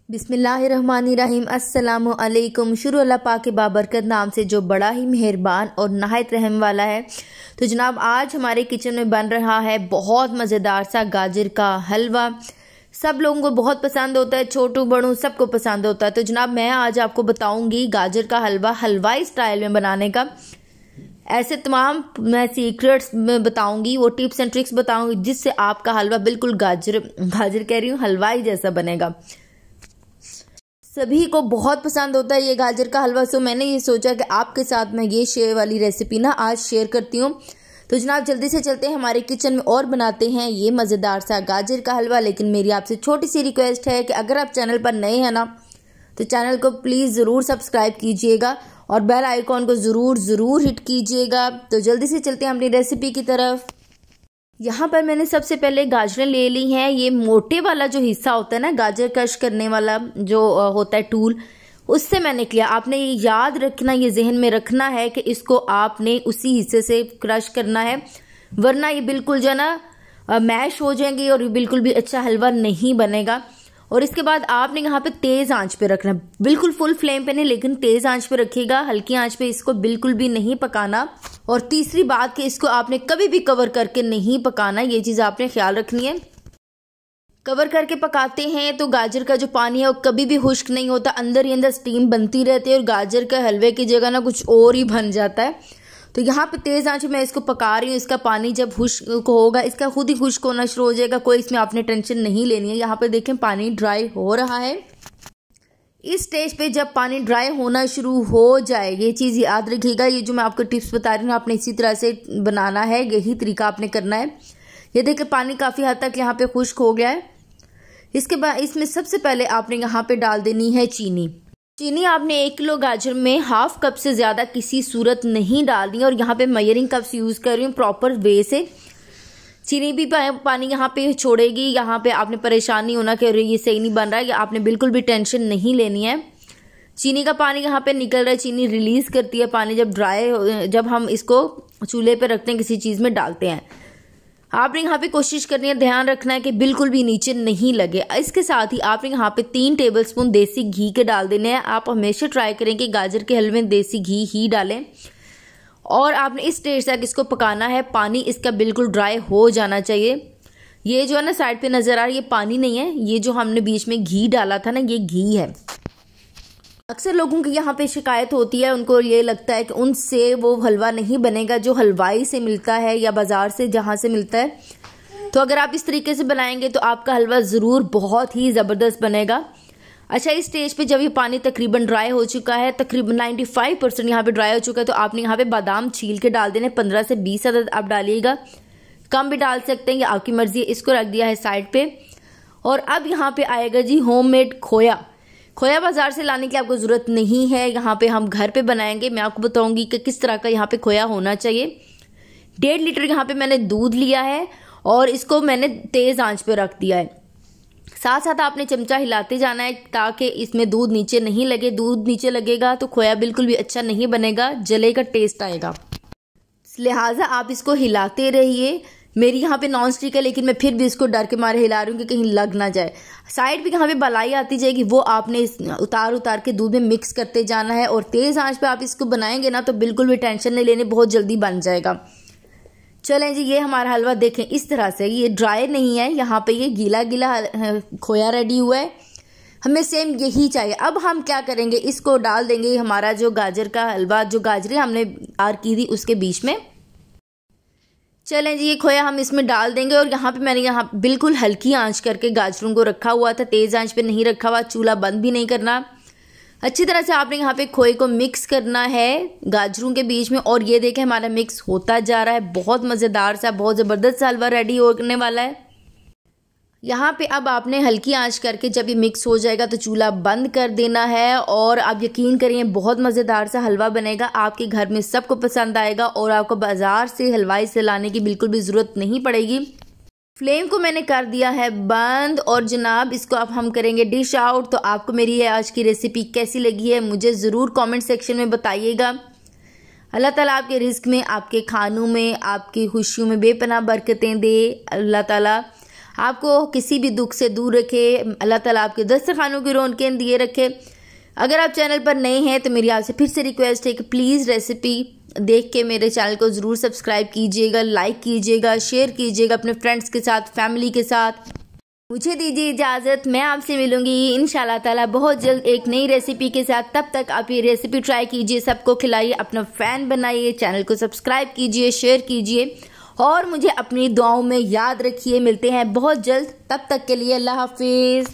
बिस्मिल्लाहिर्रहमानिर्रहीम। अस्सलामु अलैकुम। शुरू अल्लाह पाक के बाबरकत नाम से जो बड़ा ही मेहरबान और नहायत रहम वाला है। तो जनाब आज हमारे किचन में बन रहा है बहुत मज़ेदार सा गाजर का हलवा। सब लोगों को बहुत पसंद होता है, छोटू बड़ू सबको पसंद होता है। तो जनाब मैं आज आपको बताऊंगी गाजर का हलवा हलवाई स्टाइल में बनाने का। ऐसे तमाम मैं सीक्रेट्स में बताऊंगी, वो टिप्स एंड ट्रिक्स बताऊंगी जिससे आपका हलवा बिल्कुल गाजर कह रही हूँ हलवाई जैसा बनेगा। सभी को बहुत पसंद होता है ये गाजर का हलवा। सो मैंने ये सोचा कि आपके साथ मैं ये शेयर वाली रेसिपी ना आज शेयर करती हूँ। तो जनाब जल्दी से चलते हैं हमारे किचन में और बनाते हैं ये मज़ेदार सा गाजर का हलवा। लेकिन मेरी आपसे छोटी सी रिक्वेस्ट है कि अगर आप चैनल पर नए हैं ना तो चैनल को प्लीज़ ज़रूर सब्सक्राइब कीजिएगा और बेल आइकॉन को ज़रूर हिट कीजिएगा। तो जल्दी से चलते हैं अपनी रेसिपी की तरफ। यहाँ पर मैंने सबसे पहले गाजरें ले ली हैं। ये मोटे वाला जो हिस्सा होता है ना, गाजर क्रश करने वाला जो होता है टूल, उससे मैंने किया। आपने ये याद रखना, ये जहन में रखना है कि इसको आपने उसी हिस्से से क्रश करना है, वरना ये बिल्कुल जो है ना मैश हो जाएंगी और बिल्कुल भी अच्छा हलवा नहीं बनेगा। और इसके बाद आपने यहाँ पे तेज आंच पे रखना, बिल्कुल फुल फ्लेम पे नहीं लेकिन तेज आंच पे रखिएगा, हल्की आंच पे इसको बिल्कुल भी नहीं पकाना। और तीसरी बात कि इसको आपने कभी भी कवर करके नहीं पकाना, ये चीज आपने ख्याल रखनी है। कवर करके पकाते हैं तो गाजर का जो पानी है वो कभी भी खुश्क नहीं होता, अंदर ही अंदर स्टीम बनती रहती है और गाजर का हलवे की जगह ना कुछ और ही बन जाता है। तो यहाँ पे तेज आंच में इसको पका रही हूँ। इसका पानी जब खुश्क होगा, इसका खुद ही खुश्क होना शुरू हो जाएगा, कोई इसमें आपने टेंशन नहीं लेनी है। यहाँ पे देखें पानी ड्राई हो रहा है। इस स्टेज पे जब पानी ड्राई होना शुरू हो जाए, ये चीज़ याद रखिएगा, ये जो मैं आपको टिप्स बता रही हूँ आपने इसी तरह से बनाना है, यही तरीका आपने करना है। ये देखिए पानी काफ़ी हद तक यहाँ पे खुश्क हो गया है। इसके बाद इसमें सबसे पहले आपने यहाँ पे डाल देनी है चीनी। चीनी आपने 1 किलो गाजर में हाफ कप से ज़्यादा किसी सूरत नहीं डालनी। और यहाँ पे मेजरिंग कप्स यूज़ कर रही हूँ प्रॉपर वे से। चीनी भी पानी यहाँ पे छोड़ेगी। यहाँ पे आपने परेशान नहीं होना कि ये सही नहीं बन रहा है, आपने बिल्कुल भी टेंशन नहीं लेनी है। चीनी का पानी यहाँ पे निकल रहा है, चीनी रिलीज करती है पानी जब हम इसको चूल्हे पे रखते हैं, किसी चीज़ में डालते हैं। आपने यहाँ पे कोशिश करनी है, ध्यान रखना है कि बिल्कुल भी नीचे नहीं लगे। इसके साथ ही आपने यहाँ पे 3 टेबलस्पून देसी घी के डाल देने हैं। आप हमेशा ट्राई करें कि गाजर के हलवे में देसी घी ही डालें। और आपने इस स्टेज तक इसको पकाना है, पानी इसका बिल्कुल ड्राई हो जाना चाहिए। ये जो है ना साइड पे नजर आ रहा है, ये पानी नहीं है, ये जो हमने बीच में घी डाला था ना, ये घी है। अक्सर लोगों की यहाँ पे शिकायत होती है, उनको ये लगता है कि उनसे वो हलवा नहीं बनेगा जो हलवाई से मिलता है या बाजार से जहाँ से मिलता है। तो अगर आप इस तरीके से बनाएंगे तो आपका हलवा ज़रूर बहुत ही ज़बरदस्त बनेगा। अच्छा, इस स्टेज पे जब ये पानी तकरीबन ड्राई हो चुका है, तकरीबन 95% यहाँ पे ड्राई हो चुका है, तो आपने यहाँ पे बादाम छील के डाल देने। 15 से 20 अदद आप डालिएगा, कम भी डाल सकते हैं, ये आपकी मर्जी है। इसको रख दिया है साइड पे। और अब यहाँ पे आएगा जी होममेड खोया। खोया बाजार से लाने की आपको ज़रूरत नहीं है, यहाँ पे हम घर पे बनाएंगे। मैं आपको बताऊंगी कि किस तरह का यहाँ पे खोया होना चाहिए। 1.5 लीटर यहाँ पे मैंने दूध लिया है और इसको मैंने तेज़ आंच पे रख दिया है। साथ साथ आपने चमचा हिलाते जाना है ताकि इसमें दूध नीचे नहीं लगे। दूध नीचे लगेगा तो खोया बिल्कुल भी अच्छा नहीं बनेगा, जलेगा, टेस्ट आएगा। लिहाजा आप इसको हिलाते रहिए। मेरी यहाँ पे नॉन स्टिक है लेकिन मैं फिर भी इसको डर के मारे हिला रही हूँ कि कहीं लग ना जाए। साइड पे यहाँ पे बलाई आती जाएगी, वो आपने उतार के दूध में मिक्स करते जाना है। और तेज़ आंच पे आप इसको बनाएंगे ना तो बिल्कुल भी टेंशन नहीं लेने, बहुत जल्दी बन जाएगा। चलें जी, ये हमारा हलवा देखें इस तरह से, ये ड्राई नहीं है, यहाँ पे ये गीला गीला खोया रेडी हुआ है। हमें सेम यही चाहिए। अब हम क्या करेंगे, इसको डाल देंगे हमारा जो गाजर का हलवा, जो गाजरें हमने तैयार की थी उसके बीच में। चलें जी, ये खोया हम इसमें डाल देंगे। और यहाँ पे मैंने यहाँ बिल्कुल हल्की आंच करके गाजरों को रखा हुआ था, तेज़ आंच पे नहीं रखा हुआ। चूल्हा बंद भी नहीं करना। अच्छी तरह से आपने यहाँ पे खोए को मिक्स करना है गाजरों के बीच में। और ये देखें हमारा मिक्स होता जा रहा है, बहुत मज़ेदार सा, बहुत ज़बरदस्त सा हलवा रेडी होने वाला है। यहाँ पे अब आपने हल्की आंच करके जब ये मिक्स हो जाएगा तो चूल्हा बंद कर देना है। और आप यकीन करिए बहुत मज़ेदार सा हलवा बनेगा, आपके घर में सबको पसंद आएगा और आपको बाज़ार से हलवाई से लाने की बिल्कुल भी ज़रूरत नहीं पड़ेगी। फ्लेम को मैंने कर दिया है बंद। और जनाब इसको अब हम करेंगे डिश आउट। तो आपको मेरी ये आज की रेसिपी कैसी लगी है मुझे ज़रूर कमेंट सेक्शन में बताइएगा। अल्लाह ताला आपके रिस्क में, आपके खानों में, आपकी खुशियों में बेपनाह बरकतें दे। अल्लाह ताला आपको किसी भी दुख से दूर रखे, अल्लाह ताला आपके दस्तरखानों की रौनकें दिए रखे। अगर आप चैनल पर नए हैं तो मेरी आपसे फिर से रिक्वेस्ट है कि प्लीज़ रेसिपी देख के मेरे चैनल को ज़रूर सब्सक्राइब कीजिएगा, लाइक कीजिएगा, शेयर कीजिएगा अपने फ्रेंड्स के साथ, फैमिली के साथ। मुझे दीजिए इजाज़त, मैं आपसे मिलूंगी इंशाल्लाह ताला बहुत जल्द एक नई रेसिपी के साथ। तब तक आप ये रेसिपी ट्राई कीजिए, सबको खिलाइए, अपना फ़ैन बनाइए, चैनल को सब्सक्राइब कीजिए, शेयर कीजिए और मुझे अपनी दुआओं में याद रखिए। मिलते हैं बहुत जल्द, तब तक के लिए अल्लाह हाफिज़।